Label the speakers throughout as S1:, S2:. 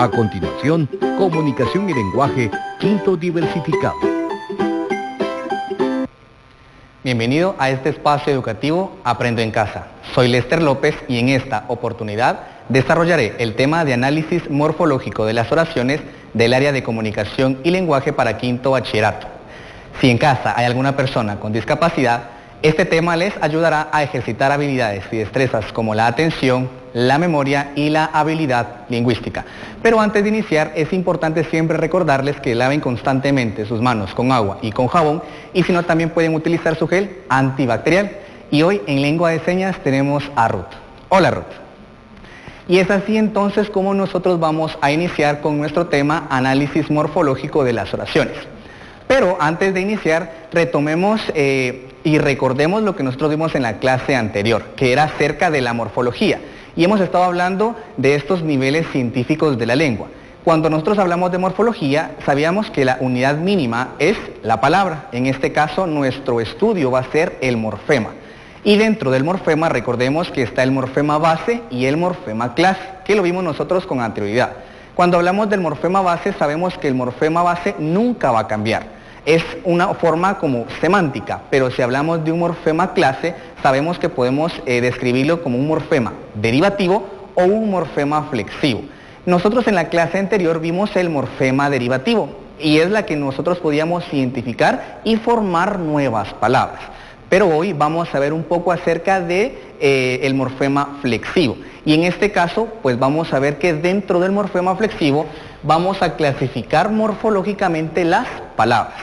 S1: A continuación, comunicación y lenguaje, quinto diversificado.
S2: Bienvenido a este espacio educativo Aprendo en Casa. Soy Lester López y en esta oportunidad desarrollaré el tema de análisis morfológico de las oraciones del área de comunicación y lenguaje para quinto bachillerato. Si en casa hay alguna persona con discapacidad, este tema les ayudará a ejercitar habilidades y destrezas como la atención, la memoria y la habilidad lingüística. Pero antes de iniciar es importante siempre recordarles que laven constantemente sus manos con agua y con jabón, y si no también pueden utilizar su gel antibacterial. Y hoy en lengua de señas tenemos a Ruth. Hola Ruth. Y es así entonces como nosotros vamos a iniciar con nuestro tema análisis morfológico de las oraciones. Pero antes de iniciar retomemos y recordemos lo que nosotros vimos en la clase anterior, que era acerca de la morfología. Y hemos estado hablando de estos niveles científicos de la lengua. Cuando nosotros hablamos de morfología, sabíamos que la unidad mínima es la palabra. En este caso, nuestro estudio va a ser el morfema. Y dentro del morfema, recordemos que está el morfema base y el morfema clase, que lo vimos nosotros con anterioridad. Cuando hablamos del morfema base, sabemos que el morfema base nunca va a cambiar. Es una forma como semántica, pero si hablamos de un morfema clase, sabemos que podemos describirlo como un morfema derivativo o un morfema flexivo. Nosotros en la clase anterior vimos el morfema derivativo y es la que nosotros podíamos identificar y formar nuevas palabras. Pero hoy vamos a ver un poco acerca de el morfema flexivo. Y en este caso, pues vamos a ver que dentro del morfema flexivo vamos a clasificar morfológicamente las palabras.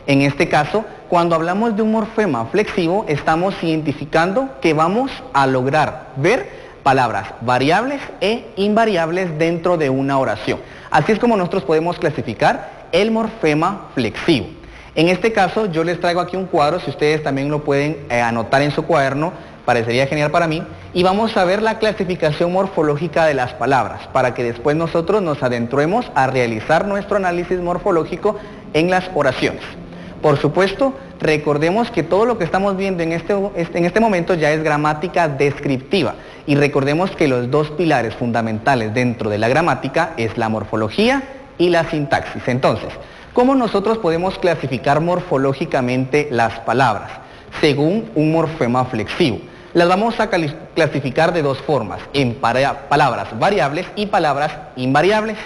S2: En este caso, cuando hablamos de un morfema flexivo, estamos identificando que vamos a lograr ver palabras variables e invariables dentro de una oración. Así es como nosotros podemos clasificar el morfema flexivo. En este caso, yo les traigo aquí un cuadro, si ustedes también lo pueden anotar en su cuaderno, parecería genial para mí, y vamos a ver la clasificación morfológica de las palabras, para que después nosotros nos adentremos a realizar nuestro análisis morfológico en las oraciones. Por supuesto, recordemos que todo lo que estamos viendo en este momento ya es gramática descriptiva, y recordemos que los dos pilares fundamentales dentro de la gramática es la morfología y la sintaxis. Entonces, ¿cómo nosotros podemos clasificar morfológicamente las palabras? Según un morfema flexivo. Las vamos a clasificar de dos formas, en palabras variables y palabras invariables.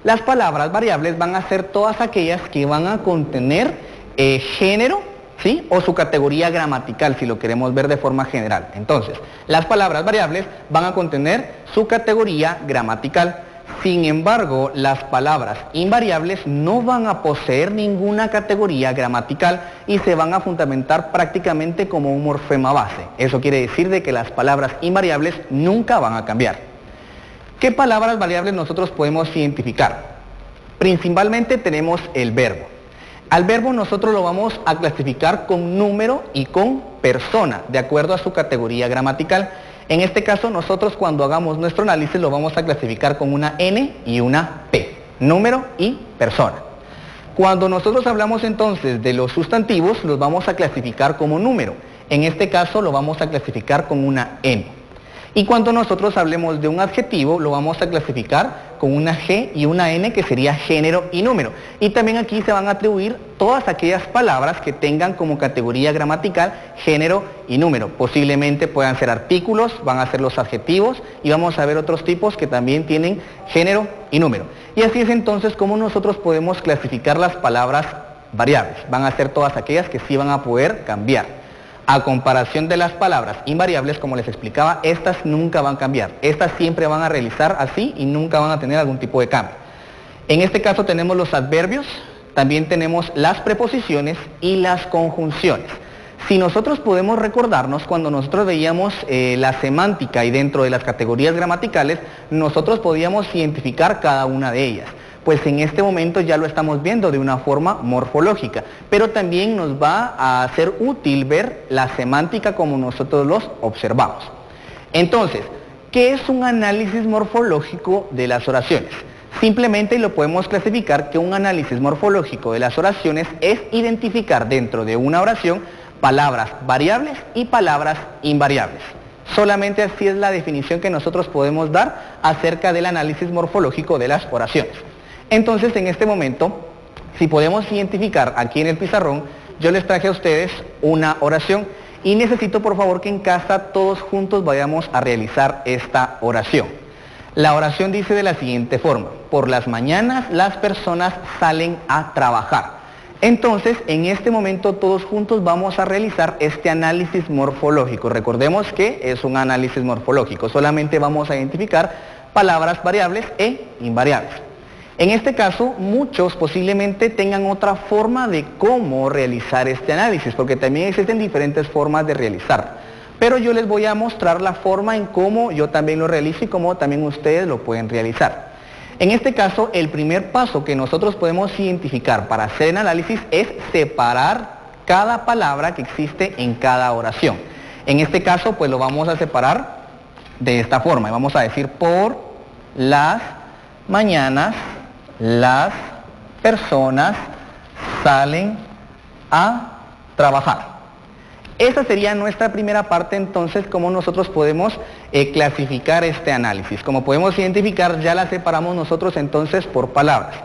S2: Las palabras variables van a ser todas aquellas que van a contener género, ¿sí? O su categoría gramatical, si lo queremos ver de forma general. Entonces, las palabras variables van a contener su categoría gramatical. Sin embargo, las palabras invariables no van a poseer ninguna categoría gramatical y se van a fundamentar prácticamente como un morfema base. Eso quiere decir de que las palabras invariables nunca van a cambiar. ¿Qué palabras variables nosotros podemos identificar? Principalmente tenemos el verbo. Al verbo nosotros lo vamos a clasificar con número y con persona, de acuerdo a su categoría gramatical. En este caso nosotros cuando hagamos nuestro análisis lo vamos a clasificar con una N y una P, número y persona. Cuando nosotros hablamos entonces de los sustantivos los vamos a clasificar como número, en este caso lo vamos a clasificar con una N. Y cuando nosotros hablemos de un adjetivo lo vamos a clasificar con una G y una N que sería género y número. Y también aquí se van a atribuir todas aquellas palabras que tengan como categoría gramatical género y número. Posiblemente puedan ser artículos, van a ser los adjetivos y vamos a ver otros tipos que también tienen género y número. Y así es entonces como nosotros podemos clasificar las palabras variables. Van a ser todas aquellas que sí van a poder cambiar. A comparación de las palabras invariables, como les explicaba, estas nunca van a cambiar. Estas siempre van a realizar así y nunca van a tener algún tipo de cambio. En este caso tenemos los adverbios, también tenemos las preposiciones y las conjunciones. Si nosotros podemos recordarnos, cuando nosotros veíamos la semántica y dentro de las categorías gramaticales, nosotros podíamos identificar cada una de ellas. Pues en este momento ya lo estamos viendo de una forma morfológica, pero también nos va a ser útil ver la semántica como nosotros los observamos. Entonces, ¿qué es un análisis morfológico de las oraciones? Simplemente lo podemos clasificar que un análisis morfológico de las oraciones es identificar dentro de una oración palabras variables y palabras invariables. Solamente así es la definición que nosotros podemos dar acerca del análisis morfológico de las oraciones. Entonces, en este momento, si podemos identificar aquí en el pizarrón, yo les traje a ustedes una oración y necesito por favor que en casa todos juntos vayamos a realizar esta oración. La oración dice de la siguiente forma: por las mañanas las personas salen a trabajar. Entonces, en este momento todos juntos vamos a realizar este análisis morfológico. Recordemos que es un análisis morfológico, solamente vamos a identificar palabras variables e invariables. En este caso, muchos posiblemente tengan otra forma de cómo realizar este análisis, porque también existen diferentes formas de realizarlo. Pero yo les voy a mostrar la forma en cómo yo también lo realizo y cómo también ustedes lo pueden realizar. En este caso, el primer paso que nosotros podemos identificar para hacer el análisis es separar cada palabra que existe en cada oración. En este caso, pues lo vamos a separar de esta forma. Y vamos a decir: por las mañanas las personas salen a trabajar. Esa sería nuestra primera parte. Entonces, cómo nosotros podemos clasificar este análisis. Como podemos identificar, ya la separamos nosotros entonces por palabras.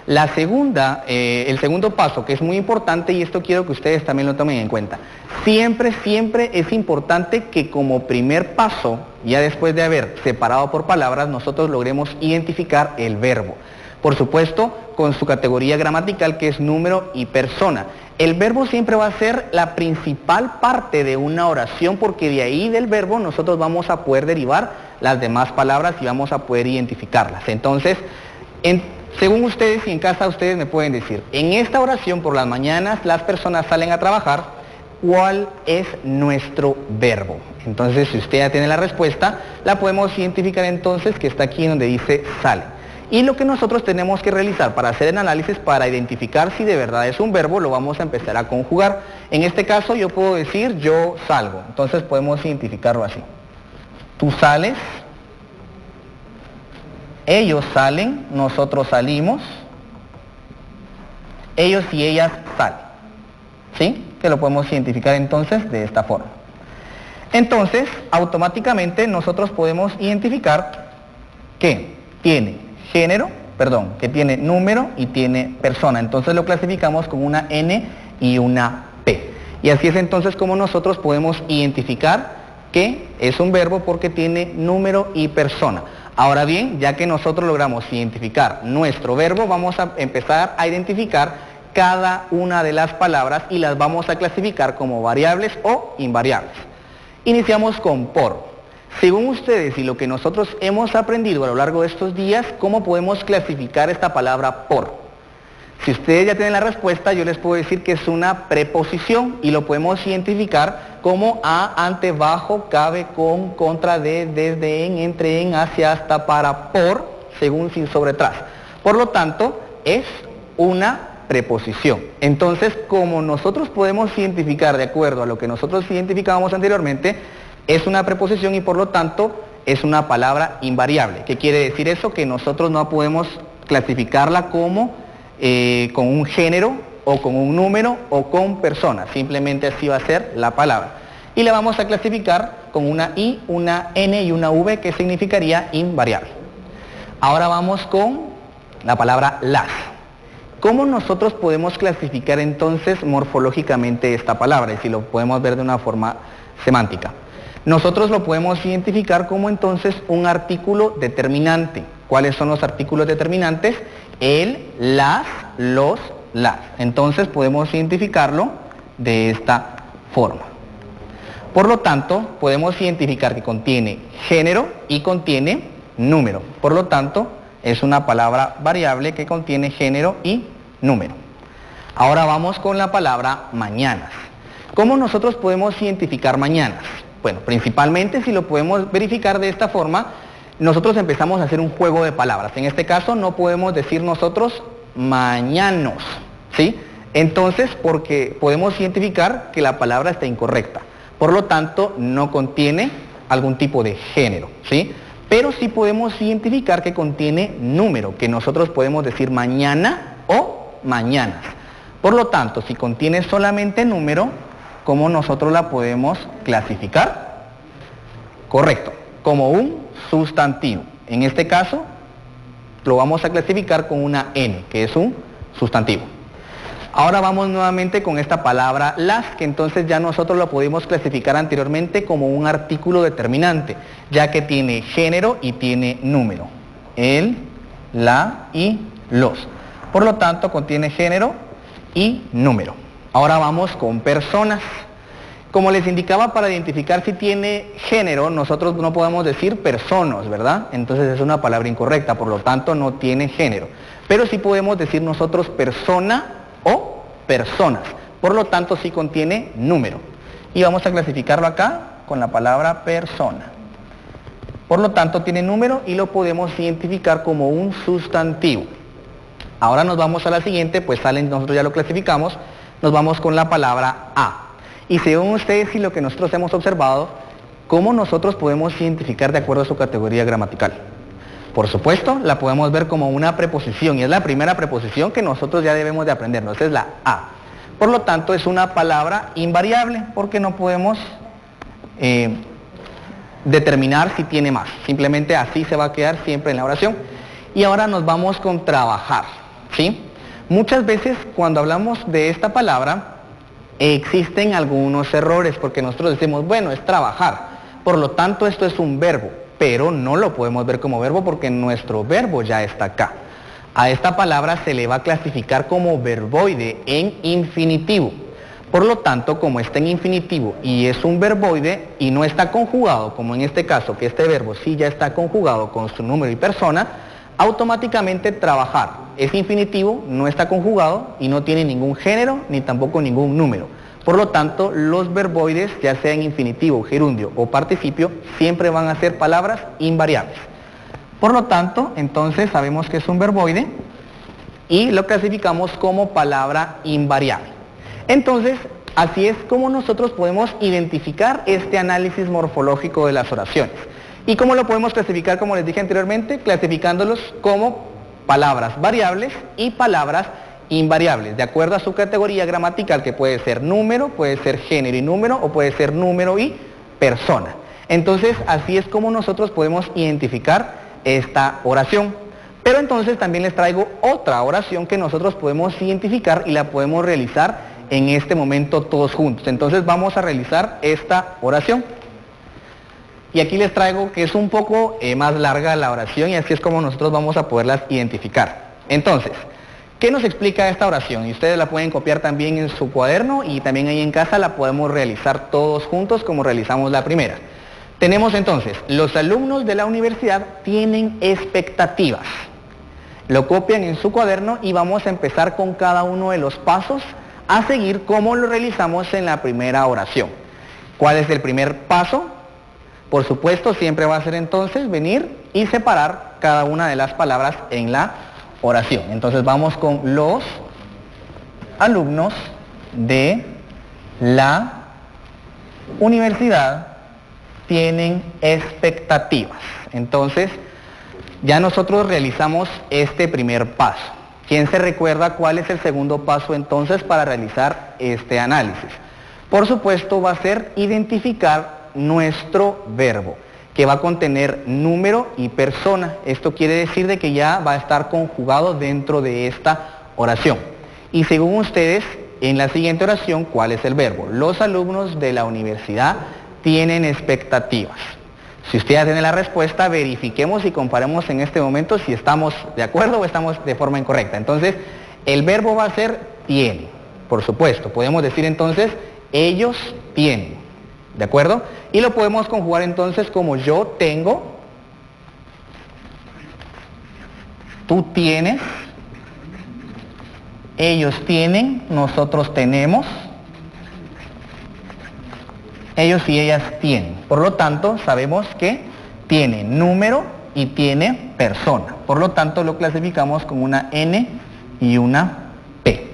S2: La segunda, el segundo paso, que es muy importante, y esto quiero que ustedes también lo tomen en cuenta. Siempre es importante que como primer paso, ya después de haber separado por palabras, nosotros logremos identificar el verbo. Por supuesto, con su categoría gramatical, que es número y persona. El verbo siempre va a ser la principal parte de una oración, porque de ahí del verbo nosotros vamos a poder derivar las demás palabras y vamos a poder identificarlas. Entonces, según ustedes y en casa ustedes me pueden decir, en esta oración por las mañanas las personas salen a trabajar, ¿cuál es nuestro verbo? Entonces, si usted ya tiene la respuesta, la podemos identificar entonces, que está aquí donde dice sale. Y lo que nosotros tenemos que realizar para hacer el análisis, para identificar si de verdad es un verbo, lo vamos a empezar a conjugar. En este caso yo puedo decir yo salgo, entonces podemos identificarlo así. Tú sales, ellos salen, nosotros salimos, ellos y ellas salen. ¿Sí? Que lo podemos identificar entonces de esta forma. Entonces, automáticamente nosotros podemos identificar que tiene que tiene número y tiene persona. Entonces lo clasificamos con una N y una P. Y así es entonces como nosotros podemos identificar que es un verbo, porque tiene número y persona. Ahora bien, ya que nosotros logramos identificar nuestro verbo, vamos a empezar a identificar cada una de las palabras y las vamos a clasificar como variables o invariables. Iniciamos con por. Según ustedes y lo que nosotros hemos aprendido a lo largo de estos días, ¿cómo podemos clasificar esta palabra por? Si ustedes ya tienen la respuesta, yo les puedo decir que es una preposición y lo podemos identificar como a, ante, bajo, cabe, con, contra, de, desde, en, entre, en, hacia, hasta, para, por, según, sin, sobre, tras. Por lo tanto, es una preposición. Entonces, como nosotros podemos identificar de acuerdo a lo que nosotros identificábamos anteriormente, es una preposición y por lo tanto es una palabra invariable. ¿Qué quiere decir eso? Que nosotros no podemos clasificarla como con un género o con un número o con persona. Simplemente así va a ser la palabra. Y la vamos a clasificar con una I, una N y una V, que significaría invariable. Ahora vamos con la palabra las. ¿Cómo nosotros podemos clasificar entonces morfológicamente esta palabra? Y si lo podemos ver de una forma semántica. Nosotros lo podemos identificar como entonces un artículo determinante. ¿Cuáles son los artículos determinantes? El, las, los, las. Entonces podemos identificarlo de esta forma. Por lo tanto, podemos identificar que contiene género y contiene número. Por lo tanto, es una palabra variable que contiene género y número. Ahora vamos con la palabra mañanas. ¿Cómo nosotros podemos identificar mañanas? Bueno, principalmente si lo podemos verificar de esta forma, nosotros empezamos a hacer un juego de palabras. En este caso no podemos decir nosotros mañanos, ¿sí? Entonces, porque podemos identificar que la palabra está incorrecta. Por lo tanto, no contiene algún tipo de género, ¿sí? Pero sí podemos identificar que contiene número, que nosotros podemos decir mañana o mañanas. Por lo tanto, si contiene solamente número, ¿cómo nosotros la podemos clasificar? Correcto, como un sustantivo. En este caso, lo vamos a clasificar con una N, que es un sustantivo. Ahora vamos nuevamente con esta palabra las, que entonces ya nosotros lo pudimos clasificar anteriormente como un artículo determinante, ya que tiene género y tiene número. El, la y los. Por lo tanto, contiene género y número. Ahora vamos con personas. Como les indicaba, para identificar si tiene género, nosotros no podemos decir personas, ¿verdad? Entonces es una palabra incorrecta, por lo tanto no tiene género. Pero sí podemos decir nosotros persona o personas, por lo tanto sí contiene número. Y vamos a clasificarlo acá con la palabra persona. Por lo tanto tiene número y lo podemos identificar como un sustantivo. Ahora nos vamos a la siguiente, pues nosotros ya lo clasificamos, nos vamos con la palabra a. Y según ustedes y lo que nosotros hemos observado, ¿cómo nosotros podemos identificar de acuerdo a su categoría gramatical? Por supuesto, la podemos ver como una preposición, y es la primera preposición que nosotros ya debemos de aprendernos, es la a. Por lo tanto, es una palabra invariable, porque no podemos determinar si tiene más. Simplemente así se va a quedar siempre en la oración. Y ahora nos vamos con trabajar, ¿sí? Muchas veces cuando hablamos de esta palabra, existen algunos errores, porque nosotros decimos, bueno, es trabajar, por lo tanto esto es un verbo, pero no lo podemos ver como verbo porque nuestro verbo ya está acá. A esta palabra se le va a clasificar como verboide en infinitivo. Por lo tanto, como está en infinitivo y es un verboide y no está conjugado, como en este caso, que este verbo sí ya está conjugado con su número y persona, automáticamente trabajar es infinitivo, no está conjugado y no tiene ningún género ni tampoco ningún número. Por lo tanto, los verboides, ya sea en infinitivo, gerundio o participio, siempre van a ser palabras invariables. Por lo tanto, entonces sabemos que es un verboide y lo clasificamos como palabra invariable. Entonces, así es como nosotros podemos identificar este análisis morfológico de las oraciones. ¿Y cómo lo podemos clasificar, como les dije anteriormente? Clasificándolos como palabras variables y palabras invariables, de acuerdo a su categoría gramatical, que puede ser número, puede ser género y número, o puede ser número y persona. Entonces, así es como nosotros podemos identificar esta oración. Pero entonces también les traigo otra oración que nosotros podemos identificar y la podemos realizar en este momento todos juntos. Entonces vamos a realizar esta oración. Y aquí les traigo que es un poco más larga la oración y así es como nosotros vamos a poderlas identificar. Entonces, ¿qué nos explica esta oración? Y ustedes la pueden copiar también en su cuaderno y también ahí en casa la podemos realizar todos juntos como realizamos la primera. Tenemos entonces, los alumnos de la universidad tienen expectativas. Lo copian en su cuaderno y vamos a empezar con cada uno de los pasos a seguir como lo realizamos en la primera oración. ¿Cuál es el primer paso? Por supuesto, siempre va a ser entonces venir y separar cada una de las palabras en la oración. Entonces vamos con los alumnos de la universidad tienen expectativas. Entonces, ya nosotros realizamos este primer paso. ¿Quién se recuerda cuál es el segundo paso entonces para realizar este análisis? Por supuesto, va a ser identificar nuestro verbo, que va a contener número y persona. Esto quiere decir de que ya va a estar conjugado dentro de esta oración. Y según ustedes, en la siguiente oración, ¿cuál es el verbo? Los alumnos de la universidad tienen expectativas. Si usted ya tiene la respuesta, verifiquemos y comparemos en este momento si estamos de acuerdo o estamos de forma incorrecta. Entonces, el verbo va a ser tiene, por supuesto. Podemos decir entonces, ellos tienen, ¿de acuerdo? Y lo podemos conjugar entonces como yo tengo, tú tienes, ellos tienen, nosotros tenemos, ellos y ellas tienen. Por lo tanto, sabemos que tiene número y tiene persona. Por lo tanto, lo clasificamos con una N y una P.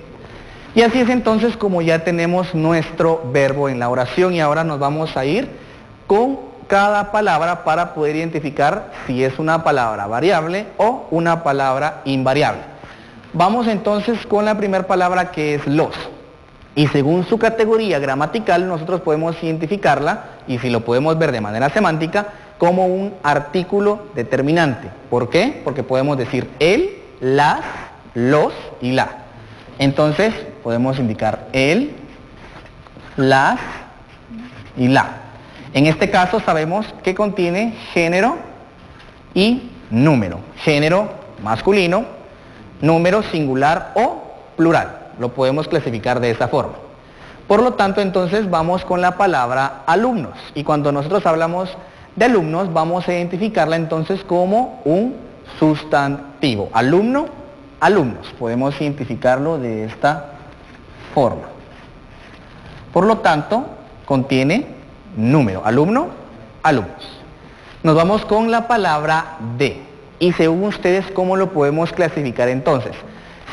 S2: Y así es entonces como ya tenemos nuestro verbo en la oración y ahora nos vamos a ir con cada palabra para poder identificar si es una palabra variable o una palabra invariable. Vamos entonces con la primera palabra que es los. Y según su categoría gramatical nosotros podemos identificarla y si lo podemos ver de manera semántica, como un artículo determinante. ¿Por qué? Porque podemos decir el, las, los y la. Entonces podemos indicar el, las y la. En este caso sabemos que contiene género y número. Género masculino, número singular o plural. Lo podemos clasificar de esta forma. Por lo tanto, entonces vamos con la palabra alumnos. Y cuando nosotros hablamos de alumnos, vamos a identificarla entonces como un sustantivo. Alumno, alumnos. Podemos identificarlo de esta forma. Por lo tanto, contiene número. Alumno, alumnos. Nos vamos con la palabra de. Y según ustedes, ¿cómo lo podemos clasificar entonces?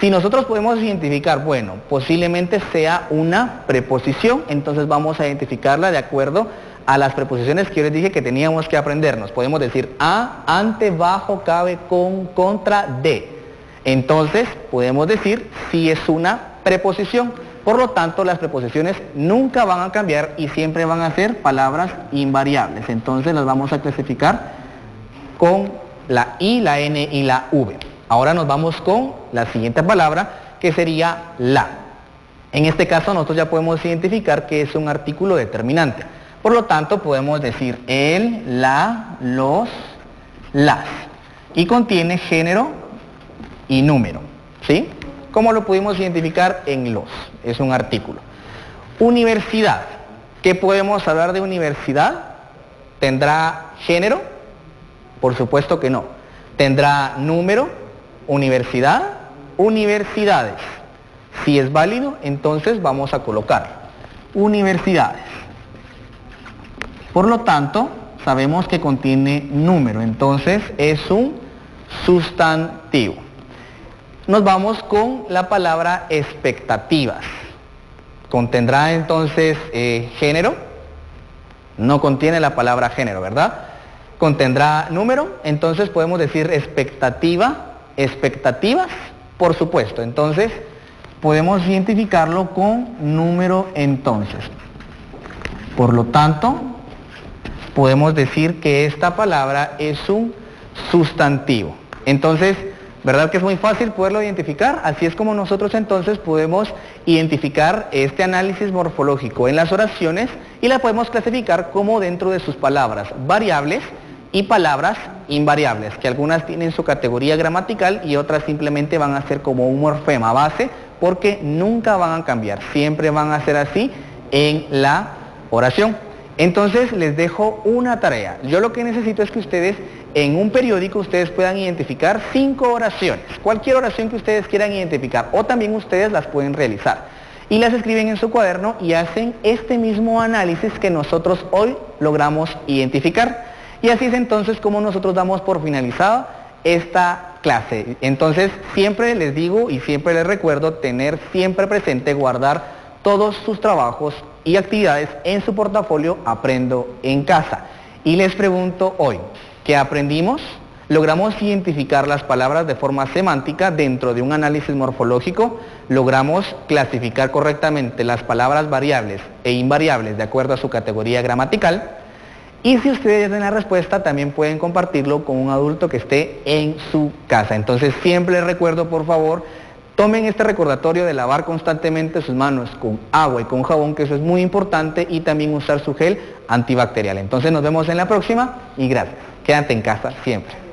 S2: Si nosotros podemos identificar, bueno, posiblemente sea una preposición, entonces vamos a identificarla de acuerdo a las preposiciones que yo les dije que teníamos que aprendernos. Podemos decir a, ante, bajo, cabe, con, contra, de. Entonces, podemos decir si es una preposición. Por lo tanto, las preposiciones nunca van a cambiar y siempre van a ser palabras invariables. Entonces, las vamos a clasificar con la I, la N y la V. Ahora nos vamos con la siguiente palabra, que sería la. En este caso, nosotros ya podemos identificar que es un artículo determinante. Por lo tanto, podemos decir el, la, los, las. Y contiene género y número. ¿Sí? ¿Cómo lo pudimos identificar? En los. Es un artículo. Universidad. ¿Qué podemos hablar de universidad? ¿Tendrá género? Por supuesto que no. ¿Tendrá número? Universidad, universidades. Si es válido, entonces vamos a colocar universidades. Por lo tanto, sabemos que contiene número, entonces es un sustantivo. Nos vamos con la palabra expectativas. ¿Contendrá entonces género? No contiene la palabra género, ¿verdad? ¿Contendrá número? Entonces podemos decir expectativa, expectativas, por supuesto. Entonces podemos identificarlo con número entonces. Por lo tanto, podemos decir que esta palabra es un sustantivo. Entonces, ¿verdad que es muy fácil poderlo identificar? Así es como nosotros entonces podemos identificar este análisis morfológico en las oraciones y la podemos clasificar como dentro de sus palabras variables y palabras invariables, que algunas tienen su categoría gramatical y otras simplemente van a ser como un morfema base porque nunca van a cambiar, siempre van a ser así en la oración. Entonces les dejo una tarea. Yo lo que necesito es que ustedes en un periódico ustedes puedan identificar 5 oraciones, cualquier oración que ustedes quieran identificar o también ustedes las pueden realizar y las escriben en su cuaderno y hacen este mismo análisis que nosotros hoy logramos identificar. Y así es entonces como nosotros damos por finalizada esta clase. Entonces siempre les digo y siempre les recuerdo tener siempre presente guardar todos sus trabajos y actividades en su portafolio Aprendo en Casa. Y les pregunto hoy, ¿qué aprendimos? Logramos identificar las palabras de forma semántica dentro de un análisis morfológico, logramos clasificar correctamente las palabras variables e invariables de acuerdo a su categoría gramatical. Y si ustedes tienen la respuesta, también pueden compartirlo con un adulto que esté en su casa. Entonces siempre les recuerdo, por favor, tomen este recordatorio de lavar constantemente sus manos con agua y con jabón, que eso es muy importante, y también usar su gel antibacterial. Entonces nos vemos en la próxima y gracias. Quédate en casa siempre.